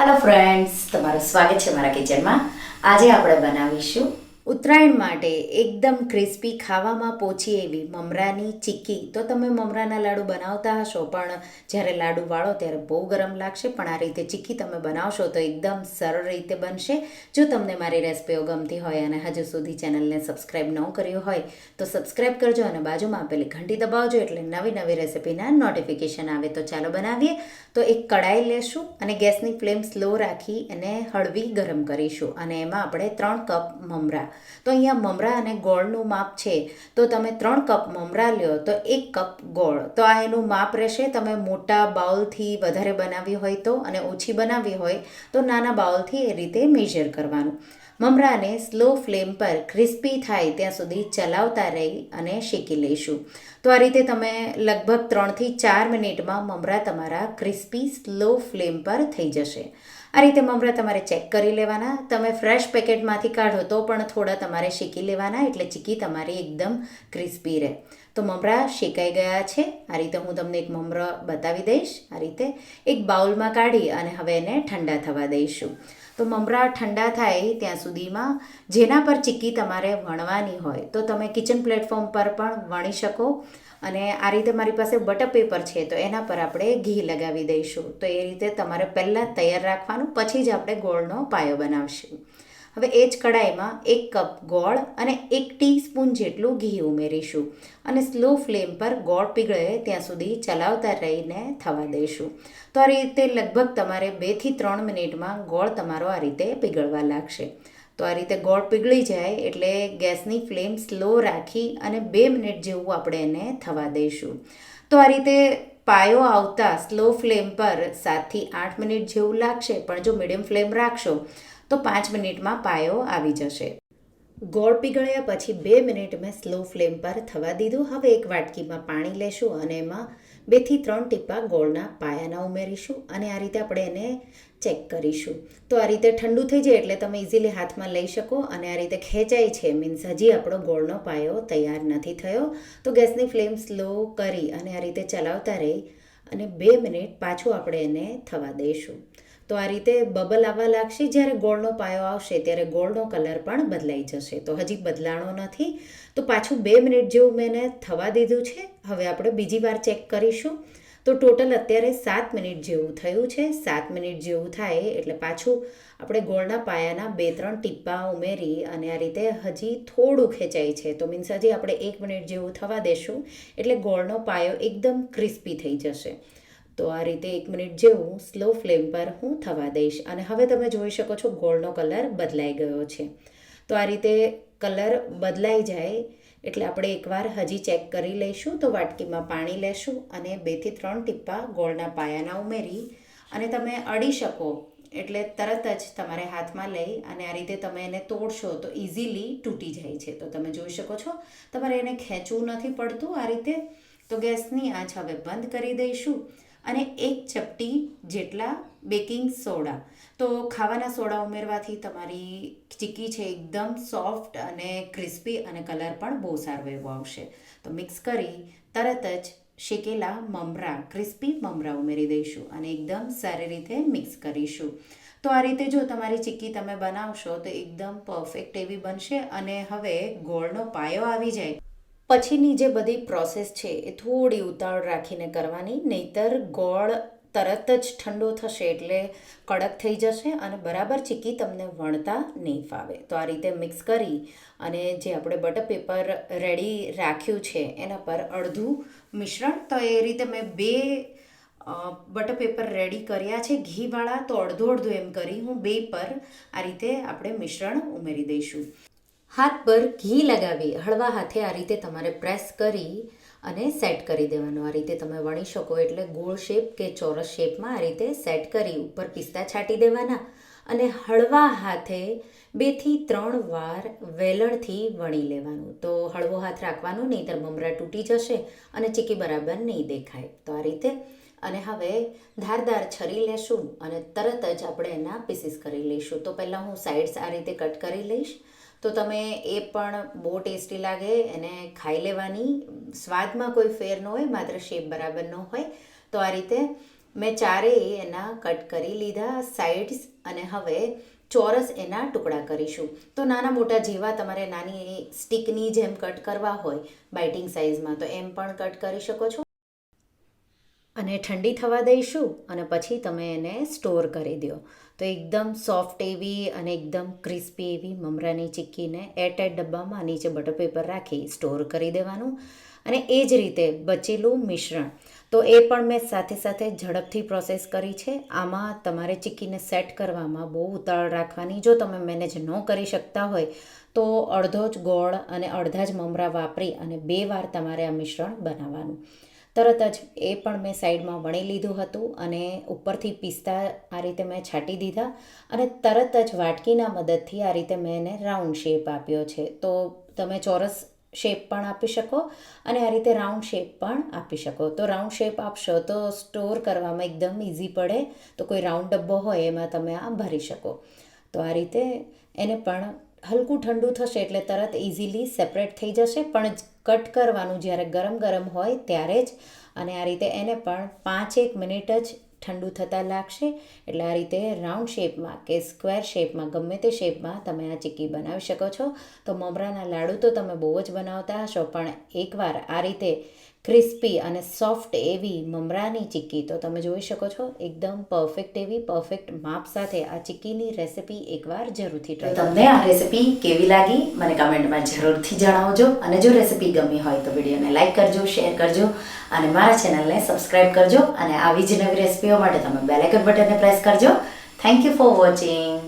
Hello friends, તમારું સ્વાગત છે મારા કિચનમાં. આજે આપણે બનાવીશું ઉત્તરાયણ માટે એકદમ ક્રિસ્પી ખાવામાં પોચી એવી મમરાની ચીક્કી. તો તમે મમરાના લાડુ બનાવતા હશો, પણ જ્યારે લાડુ વાળો ત્યારે બહુ ગરમ લાગશે, પણ આ રીતે ચીક્કી તમે બનાવશો તો એકદમ સરળ રીતે બનશે. જો તમને મારી રેસિપીઓ ગમતી હોય અને હજુ સુધી ચેનલને સબસ્ક્રાઈબ ન કર્યું હોય તો સબસ્ક્રાઈબ કરજો અને બાજુમાં આપેલી ઘંટી દબાવજો, એટલે નવી નવી રેસિપીના નોટિફિકેશન આવે. તો ચાલો બનાવીએ. તો એક કડાઈ લેશું અને ગેસની ફ્લેમ સ્લો રાખી અને હળવી ગરમ કરીશું, અને એમાં આપણે 3 કપ મમરા, તો અહીંયા મમરા અને ગોળનું માપ છે, તો તમે 3 કપ મમરા લ્યો તો 1 કપ ગોળ, તો આ એનું માપ રહેશે. તમે મોટા બાઉલથી વધારે બનાવી હોય તો, અને ઓછી બનાવી હોય તો નાના બાઉલથી એ રીતે મેઝર કરવાનું. મમરાને સ્લો ફ્લેમ પર ક્રિસ્પી થાય ત્યાં સુધી ચલાવતા રહી અને શેકી લઈશું. તો આ રીતે તમે લગભગ 3 થી 4 મિનિટમાં મમરા તમારા ક્રિસ્પી સ્લો ફ્લેમ પર થઈ જશે. આ રીતે મમરા તમારે ચેક કરી લેવાના. તમે ફ્રેશ પેકેટમાંથી કાઢો તો પણ થોડા તમારે શેકી લેવાના, એટલે ચીક્કી તમારી એકદમ ક્રિસ્પી રહે. તો મમરા શેકાઈ ગયા છે. આ રીતે હું તમને એક મમરો બતાવી દઈશ. આ રીતે એક બાઉલમાં કાઢી અને હવે એને ઠંડા થવા દઈશું. તો મમરા ઠંડા થાય ત્યાં સુધીમાં જેના પર ચીક્કી તમારે વણવાની હોય તો તમે કિચન પ્લેટફોર્મ પર પણ વણી શકો. અને આ રીતે મારી પાસે બટર પેપર છે, તો એના પર આપણે ઘી લગાવી દઈશું. તો એ રીતે તમારે પહેલાં તૈયાર રાખવાનું, પછી જ આપણે ગોળનો પાયો બનાવશું. હવે એ જ કડાઈમાં 1 કપ ગોળ અને 1 ટીસ્પૂન જેટલું ઘી ઉમેરીશું, અને સ્લો ફ્લેમ પર ગોળ પીગળે ત્યાં સુધી ચલાવતા રહીને થવા દઈશું. તો આ રીતે લગભગ તમારે 2 થી 3 મિનિટમાં ગોળ તમારો આ રીતે પીગળવા લાગશે. તો આ રીતે ગોળ પીગળી જાય એટલે ગેસની ફ્લેમ સ્લો રાખી અને 2 મિનિટ જેવું આપણે એને થવા દઈશું. તો આ રીતે પાયો આવતા સ્લો ફ્લેમ પર 7 થી 8 મિનિટ જેવું લાગશે, પણ જો મીડિયમ ફ્લેમ રાખશો તો 5 મિનિટમાં પાયો આવી જશે. ગોળ પીગળ્યા પછી 2 મિનિટ મેં સ્લો ફ્લેમ પર થવા દીધું. હવે એક વાટકીમાં પાણી લેશું અને એમાં 2 થી 3 ટીપા ગોળના પાયાના ઉમેરીશું, અને આ રીતે આપણે એને ચેક કરીશું. તો આ રીતે ઠંડુ થઈ જાય એટલે તમે ઇઝીલી હાથમાં લઈ શકો, અને આ રીતે ખેંચાય છે મીન્સ હજી આપણો ગોળનો પાયો તૈયાર નથી થયો. તો ગેસની ફ્લેમ સ્લો કરી અને આ રીતે ચલાવતા રહી અને 2 મિનિટ પાછું આપણે એને થવા દઈશું. તો આ રીતે બબલ આવવા લાગશે. જ્યારે ગોળનો પાયો આવશે ત્યારે ગોળનો કલર પણ બદલાઈ જશે. તો હજી બદલાણો નથી, તો પાછું 2 મિનિટ જેવું મેં એને થવા દીધું છે. હવે આપણે બીજી વાર ચેક કરીશું. તો ટોટલ અત્યારે 7 મિનિટ જેવું થયું છે. 7 મિનિટ જેવું થાય એટલે પાછું આપણે ગોળના પાયાના 2-3 ટીપા ઉમેરી અને આ રીતે હજી થોડું ખેંચાય છે, તો મીન્સ હજી આપણે 1 મિનિટ જેવું થવા દેશું એટલે ગોળનો પાયો એકદમ ક્રિસ્પી થઈ જશે. તો આ રીતે 1 મિનિટ જેવું સ્લો ફ્લેમ પર હું થવા દઈશ, અને હવે તમે જોઈ શકો છો ગોળનો કલર બદલાઈ ગયો છે. તો આ રીતે કલર બદલાઈ જાય એટલે આપણે એકવાર હજી ચેક કરી લઈશું. તો વાટકીમાં પાણી લેશું અને 2 થી 3 ટીપા ગોળના પાયાના ઉમેરી અને તમે અડી શકો એટલે તરત જ તમારે હાથમાં લઈ અને આ રીતે તમે એને તોડશો તો ઇઝીલી તૂટી જાય છે. તો તમે જોઈ શકો છો, તમારે એને ખેંચવું નથી પડતું આ રીતે. તો ગેસની આંચ હવે બંધ કરી દઈશું અને 1 ચપટી જેટલા બેકિંગ સોડા, તો ખાવાના સોડા ઉમેરવાથી તમારી ચીક્કી છે એકદમ સોફ્ટ અને ક્રિસ્પી, અને કલર પણ બહુ સારો એવો આવશે. તો મિક્સ કરી તરત જ શેકેલા મમરા, ક્રિસ્પી મમરા ઉમેરી દઈશું અને એકદમ સારી રીતે મિક્સ કરીશું. તો આ રીતે જો તમારી ચીક્કી તમે બનાવશો તો એકદમ પરફેક્ટ એવી બનશે. અને હવે ગોળનો પાયો આવી જાય પછીની જે બધી પ્રોસેસ છે એ થોડી ઉતાવળ રાખીને કરવાની, નહીંતર ગોળ તરત જ ઠંડો થશે એટલે કડક થઈ જશે અને બરાબર ચીક્કી તમને વણતા નહીં ફાવે. તો આ રીતે મિક્સ કરી અને જે આપણે બટર પેપર રેડી રાખ્યું છે એના પર અડધું મિશ્રણ, તો એ રીતે મેં 2 બટર પેપર રેડી કર્યા છે ઘીવાળા, તો અડધો અડધો એમ કરી હું 2 પર આ રીતે આપણે મિશ્રણ ઉમેરી દઈશું. હાથ પર ઘી લગાવી હળવા હાથે આ રીતે તમારે પ્રેસ કરી અને સેટ કરી દેવાનું. આ રીતે તમે વણી શકો એટલે ગોળ શેપ કે ચોરસ શેપમાં આ રીતે સેટ કરી ઉપર પિસ્તા છાંટી દેવાના અને હળવા હાથે 2 થી 3 વાર વેલણથી વણી લેવાનું. તો હળવો હાથ રાખવાનો, નહીંતર મમરા તૂટી જશે અને ચીક્કી બરાબર નહીં દેખાય. તો આ રીતે. અને હવે ધારદાર છરી લેશું અને તરત જ આપણે એના પીસીસ કરી લઈશું. તો પહેલાં હું સાઈડ્સ આ રીતે કટ કરી લઈશ. તો તમે એ પણ બહુ ટેસ્ટી લાગે, એને ખાઈ લેવાની. સ્વાદમાં કોઈ ફેર ન હોય, માત્ર શેપ બરાબર ન હોય. તો આ રીતે મેં ચારેય એના કટ કરી લીધા સાઇડ્સ, અને હવે ચોરસ એના ટુકડા કરીશું. તો નાના મોટા જેવા તમારે નાની સ્ટીકની જેમ કટ કરવા હોય બાઇટિંગ સાઇઝમાં તો એમ પણ કટ કરી શકો છો. અને ઠંડી થવા દઈશું અને પછી તમે એને સ્ટોર કરી દો. તો એકદમ સોફ્ટ એવી અને એકદમ ક્રિસ્પી એવી મમરાની ચીક્કીને એરટાઈટ ડબ્બામાં નીચે બટર પેપર રાખી સ્ટોર કરી દેવાનું. અને એ જ રીતે બચેલું મિશ્રણ તો એ પણ મેં સાથે સાથે ઝડપથી પ્રોસેસ કરી છે. આમાં તમારે ચીક્કીને સેટ કરવામાં બહુ ઉતાવળ રાખવાની. જો તમે મેનેજ ન કરી શકતા હોય તો અડધો જ ગોળ અને અડધા જ મમરા વાપરી અને 2 વાર તમારે આ મિશ્રણ બનાવવાનું. તરત જ એ પણ મેં સાઈડમાં વણી લીધું હતું અને ઉપરથી પિસ્તા આ રીતે મેં છાંટી દીધા અને તરત જ વાટકીના મદદથી આ રીતે મેં એને રાઉન્ડ શેપ આપ્યો છે. તો તમે ચોરસ શેપ પણ આપી શકો અને આ રીતે રાઉન્ડ શેપ પણ આપી શકો. તો રાઉન્ડ શેપ આપશો તો સ્ટોર કરવામાં એકદમ ઇઝી પડે. તો કોઈ રાઉન્ડ ડબ્બો હોય એમાં તમે આ ભરી શકો. તો આ રીતે એને પણ હલકું ઠંડુ થશે એટલે તરત ઇઝીલી સેપરેટ થઈ જશે. પણ કટ કરવાનું જ્યારે ગરમ ગરમ હોય ત્યારે જ. અને આ રીતે એને પણ 5-1 મિનિટ જ ઠંડુ થતાં લાગશે. એટલે આ રીતે રાઉન્ડ શેપમાં કે સ્ક્વેર શેપમાં ગમે તે શેપમાં તમે આ ચીક્કી બનાવી શકો છો. તો મમરાના લાડુ તો તમે બહુ જ બનાવતા હશો, પણ એકવાર આ રીતે ક્રિસ્પી અને સોફ્ટ એવી મમરાની ચીક્કી તો તમે જોઈ શકો છો એકદમ પરફેક્ટ એવી પરફેક્ટ માપ સાથે આ ચીક્કીની રેસિપી એકવાર જરૂરથી ટ્રાય કરો. તમને આ રેસિપી કેવી લાગી મને કમેન્ટમાં જરૂરથી જણાવજો. અને જો રેસિપી ગમી હોય તો વિડીયોને લાઇક કરજો, શેર કરજો અને મારા ચેનલને સબસ્ક્રાઈબ કરજો. અને આવી જ નવી રેસિપીઓ માટે તમે બેલ આઇકન બટનને પ્રેસ કરજો. Thank you for watching.